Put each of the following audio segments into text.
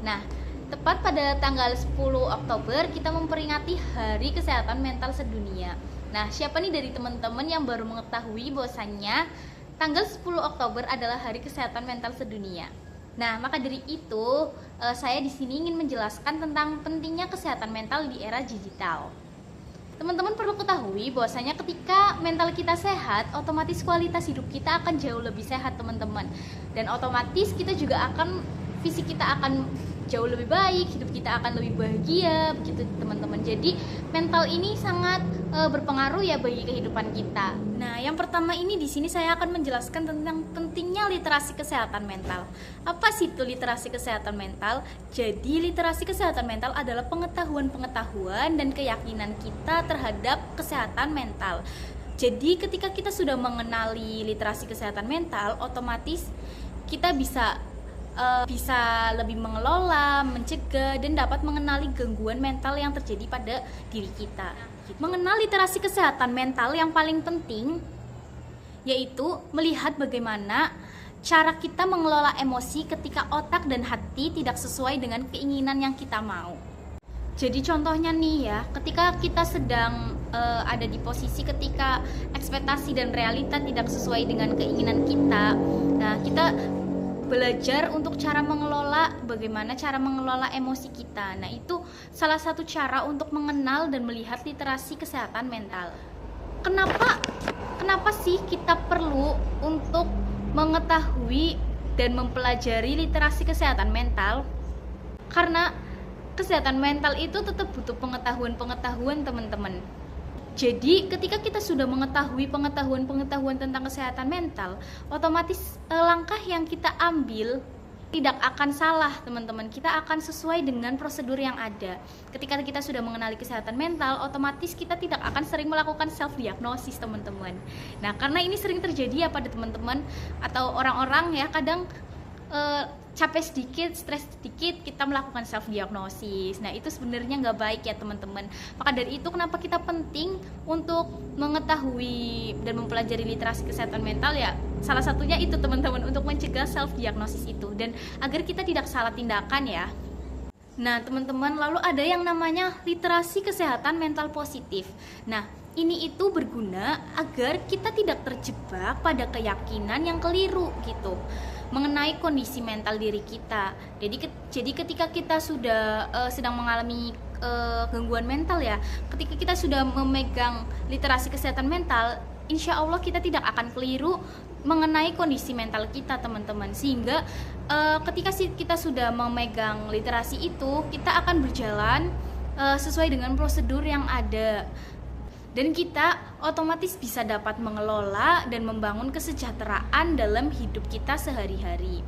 Nah, tepat pada tanggal 10 Oktober kita memperingati Hari Kesehatan Mental Sedunia. Nah, siapa nih dari teman-teman yang baru mengetahui bahwasannya tanggal 10 Oktober adalah Hari Kesehatan Mental Sedunia? Nah, maka dari itu saya di sini ingin menjelaskan tentang pentingnya kesehatan mental di era digital. Teman-teman perlu ketahui bahwasanya ketika mental kita sehat, otomatis kualitas hidup kita akan jauh lebih sehat, teman-teman. Dan otomatis kita juga akan fisik kita akan jauh lebih baik, hidup kita akan lebih bahagia, begitu teman-teman. Jadi mental ini sangat berpengaruh ya bagi kehidupan kita. Nah, yang pertama ini di sini saya akan menjelaskan tentang pentingnya literasi kesehatan mental. Apa sih itu literasi kesehatan mental? Jadi literasi kesehatan mental adalah pengetahuan-pengetahuan dan keyakinan kita terhadap kesehatan mental. Jadi ketika kita sudah mengenali literasi kesehatan mental, otomatis kita bisa lebih mengelola, mencegah, dan dapat mengenali gangguan mental yang terjadi pada diri kita. Mengenal literasi kesehatan mental yang paling penting yaitu melihat bagaimana cara kita mengelola emosi ketika otak dan hati tidak sesuai dengan keinginan yang kita mau. Jadi contohnya nih ya, ketika kita sedang ada di posisi ketika ekspektasi dan realita tidak sesuai dengan keinginan kita, nah kita belajar untuk bagaimana cara mengelola emosi kita. Nah, itu salah satu cara untuk mengenal dan melihat literasi kesehatan mental. Kenapa sih kita perlu untuk mengetahui dan mempelajari literasi kesehatan mental? Karena kesehatan mental itu tetap butuh pengetahuan, teman-teman. Jadi ketika kita sudah mengetahui pengetahuan tentang kesehatan mental, otomatis langkah yang kita ambil tidak akan salah, teman-teman. Kita akan sesuai dengan prosedur yang ada. Ketika kita sudah mengenali kesehatan mental, otomatis kita tidak akan sering melakukan self diagnosis, teman-teman. Nah, karena ini sering terjadi ya pada teman-teman atau orang-orang ya, kadang capek sedikit, stres sedikit, kita melakukan self diagnosis. Nah, itu sebenarnya nggak baik ya, teman-teman. Maka dari itu kenapa kita penting untuk mengetahui dan mempelajari literasi kesehatan mental ya, salah satunya itu, teman-teman, untuk mencegah self diagnosis itu dan agar kita tidak salah tindakan ya. Nah, teman-teman, lalu ada yang namanya literasi kesehatan mental positif. Nah, ini itu berguna agar kita tidak terjebak pada keyakinan yang keliru gitu mengenai kondisi mental diri kita. Jadi ketika kita sudah sedang mengalami gangguan mental ya, ketika kita sudah memegang literasi kesehatan mental, insya Allah kita tidak akan keliru mengenai kondisi mental kita, teman-teman. Sehingga ketika kita sudah memegang literasi itu, kita akan berjalan sesuai dengan prosedur yang ada. Dan kita otomatis bisa dapat mengelola dan membangun kesejahteraan dalam hidup kita sehari-hari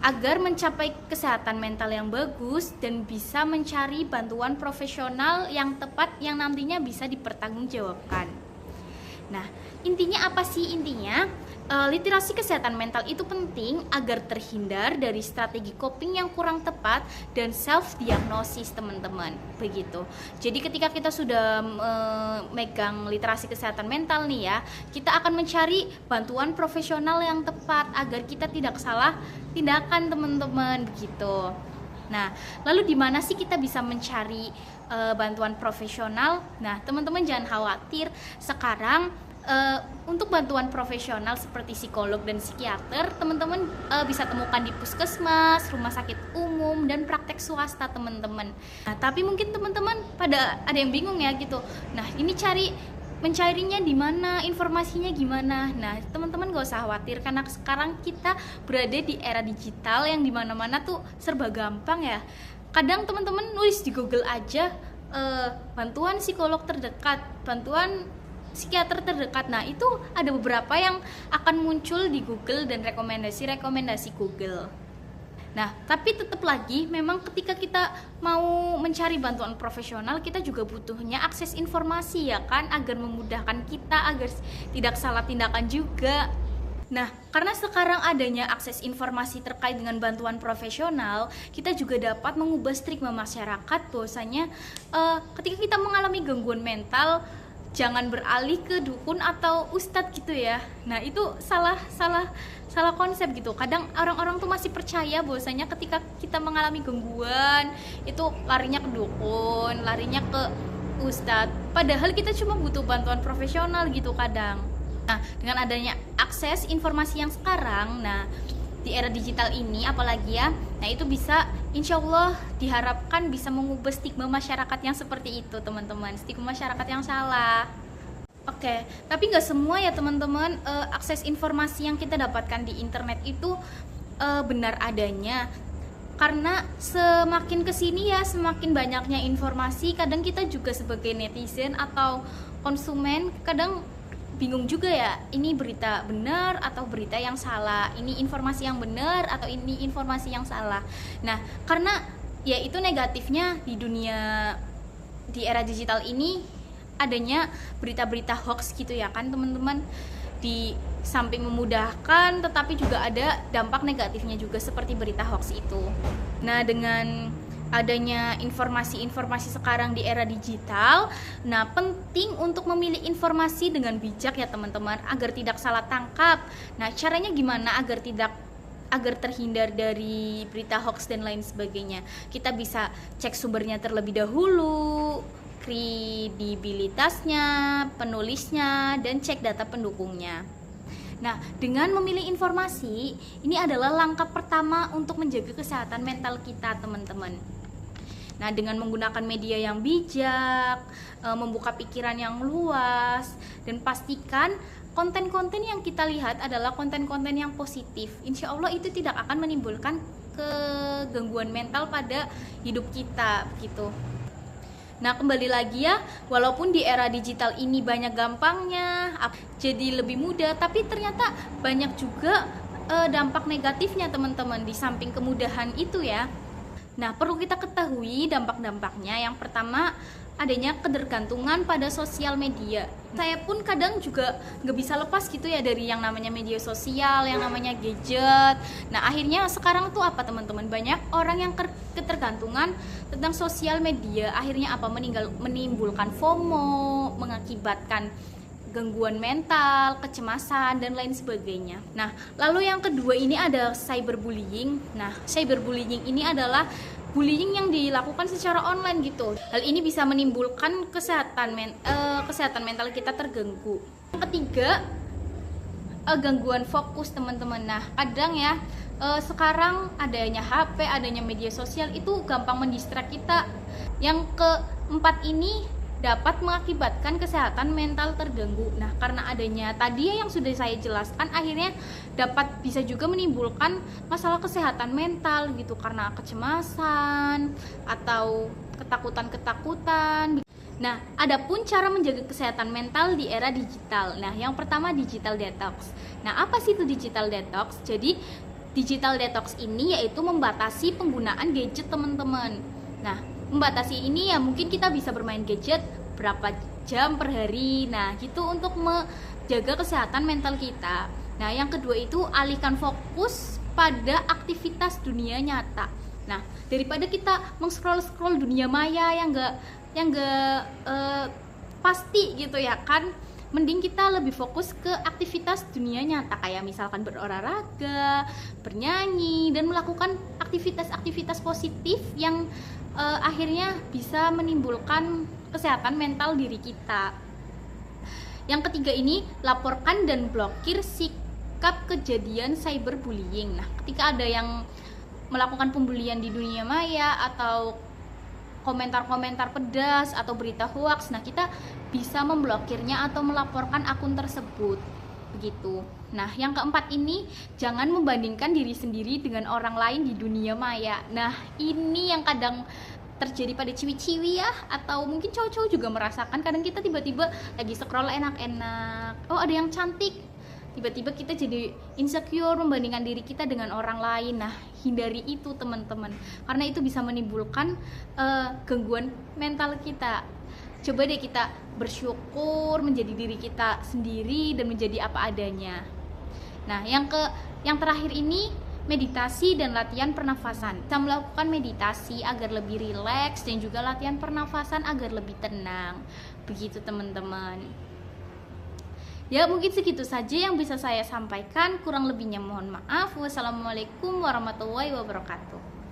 agar mencapai kesehatan mental yang bagus dan bisa mencari bantuan profesional yang tepat yang nantinya bisa dipertanggungjawabkan. Nah, intinya apa sih? Intinya literasi kesehatan mental itu penting agar terhindar dari strategi coping yang kurang tepat dan self diagnosis, teman-teman. Begitu. Jadi ketika kita sudah megang literasi kesehatan mental nih ya, kita akan mencari bantuan profesional yang tepat agar kita tidak salah tindakan, teman-teman, begitu. Nah, lalu di mana sih kita bisa mencari bantuan profesional? Nah, teman-teman jangan khawatir, sekarang untuk bantuan profesional seperti psikolog dan psikiater, teman-teman bisa temukan di puskesmas, rumah sakit umum, dan praktek swasta, teman-teman. Nah, tapi mungkin teman-teman ada yang bingung ya gitu. Nah, ini mencarinya di mana, informasinya gimana? Nah, teman-teman gak usah khawatir karena sekarang kita berada di era digital yang dimana-mana tuh serba gampang ya. Kadang teman-teman nulis di Google aja bantuan psikolog terdekat, bantuan psikiater terdekat. Nah, itu ada beberapa yang akan muncul di Google dan rekomendasi Google. Nah, tapi tetap lagi memang ketika kita mau mencari bantuan profesional, kita juga butuhnya akses informasi ya kan, agar memudahkan kita agar tidak salah tindakan juga. Nah, karena sekarang adanya akses informasi terkait dengan bantuan profesional, kita juga dapat mengubah stigma masyarakat bahwasanya ketika kita mengalami gangguan mental, jangan beralih ke dukun atau ustadz gitu ya. Nah, itu salah konsep gitu. Kadang orang-orang tuh masih percaya bahwasanya ketika kita mengalami gangguan itu larinya ke dukun, larinya ke ustadz. Padahal kita cuma butuh bantuan profesional gitu kadang. Nah, dengan adanya akses informasi yang sekarang, nah di era digital ini apalagi ya, nah itu bisa, insya Allah diharapkan bisa mengubah stigma masyarakat yang seperti itu teman-teman, stigma masyarakat yang salah. Oke, tapi nggak semua ya teman-teman, akses informasi yang kita dapatkan di internet itu benar adanya. Karena semakin kesini ya, semakin banyaknya informasi, kadang kita juga sebagai netizen atau konsumen kadang bingung juga ya, ini berita benar atau berita yang salah, ini informasi yang benar atau ini informasi yang salah. Nah, karena ya itu negatifnya di dunia, di era digital ini adanya berita-berita hoax gitu ya kan teman-teman. Di samping memudahkan, tetapi juga ada dampak negatifnya juga seperti berita hoax itu. Nah, dengan adanya informasi-informasi sekarang di era digital, nah penting untuk memilih informasi dengan bijak ya teman-teman, agar tidak salah tangkap. Nah, caranya gimana agar terhindar dari berita hoax dan lain sebagainya? Kita bisa cek sumbernya terlebih dahulu, kredibilitasnya, penulisnya, dan cek data pendukungnya. Nah, dengan memilih informasi, ini adalah langkah pertama untuk menjaga kesehatan mental kita, teman-teman. Nah, dengan menggunakan media yang bijak, membuka pikiran yang luas, dan pastikan konten-konten yang kita lihat adalah konten-konten yang positif. Insya Allah itu tidak akan menimbulkan kegangguan mental pada hidup kita, gitu. Nah, kembali lagi ya, walaupun di era digital ini banyak gampangnya, jadi lebih mudah, tapi ternyata banyak juga dampak negatifnya teman-teman di samping kemudahan itu ya. Nah, perlu kita ketahui dampak-dampaknya. Yang pertama, adanya ketergantungan pada sosial media. Saya pun kadang juga nggak bisa lepas gitu ya dari yang namanya media sosial, yang namanya gadget. Nah, akhirnya sekarang tuh apa teman-teman? Banyak orang yang ketergantungan tentang sosial media. Akhirnya apa? Menimbulkan FOMO, mengakibatkan gangguan mental, kecemasan, dan lain sebagainya. Nah, lalu yang kedua ini ada cyberbullying. Nah, cyberbullying ini adalah bullying yang dilakukan secara online gitu. Hal ini bisa menimbulkan kesehatan mental kita terganggu. Yang ketiga, gangguan fokus teman-teman. Nah, kadang ya sekarang adanya HP, adanya media sosial itu gampang mendistrak kita. Yang keempat ini dapat mengakibatkan kesehatan mental terganggu. Nah, karena adanya tadi yang sudah saya jelaskan, akhirnya bisa juga menimbulkan masalah kesehatan mental gitu, karena kecemasan atau ketakutan. Nah, adapun cara menjaga kesehatan mental di era digital. Nah, yang pertama digital detox. Nah, apa sih itu digital detox? Jadi, digital detox ini yaitu membatasi penggunaan gadget teman-teman. Nah, membatasi ini ya mungkin kita bisa bermain gadget berapa jam per hari. Nah, gitu untuk menjaga kesehatan mental kita. Nah, yang kedua itu alihkan fokus pada aktivitas dunia nyata. Nah, daripada kita meng-scroll dunia maya yang enggak pasti gitu ya kan, mending kita lebih fokus ke aktivitas dunia nyata, kayak misalkan berolahraga, bernyanyi, dan melakukan aktivitas-aktivitas positif yang akhirnya bisa menimbulkan kesehatan mental diri kita. Yang ketiga ini, laporkan dan blokir sikap kejadian cyberbullying. Nah, ketika ada yang melakukan pembulian di dunia maya atau komentar-komentar pedas atau berita hoax, nah kita bisa memblokirnya atau melaporkan akun tersebut, begitu. Nah, yang keempat ini, jangan membandingkan diri sendiri dengan orang lain di dunia maya. Nah, ini yang kadang terjadi pada ciwi-ciwi ya, atau mungkin cowok-cowok juga merasakan. Kadang kita tiba-tiba lagi scroll enak-enak, oh ada yang cantik, tiba-tiba kita jadi insecure membandingkan diri kita dengan orang lain. Nah, hindari itu teman-teman, karena itu bisa menimbulkan gangguan mental kita. Coba deh kita bersyukur menjadi diri kita sendiri dan menjadi apa adanya. Nah, yang terakhir ini, meditasi dan latihan pernafasan. Kita melakukan meditasi agar lebih rileks dan juga latihan pernafasan agar lebih tenang. Begitu teman-teman. Ya mungkin segitu saja yang bisa saya sampaikan, kurang lebihnya mohon maaf. Wassalamualaikum warahmatullahi wabarakatuh.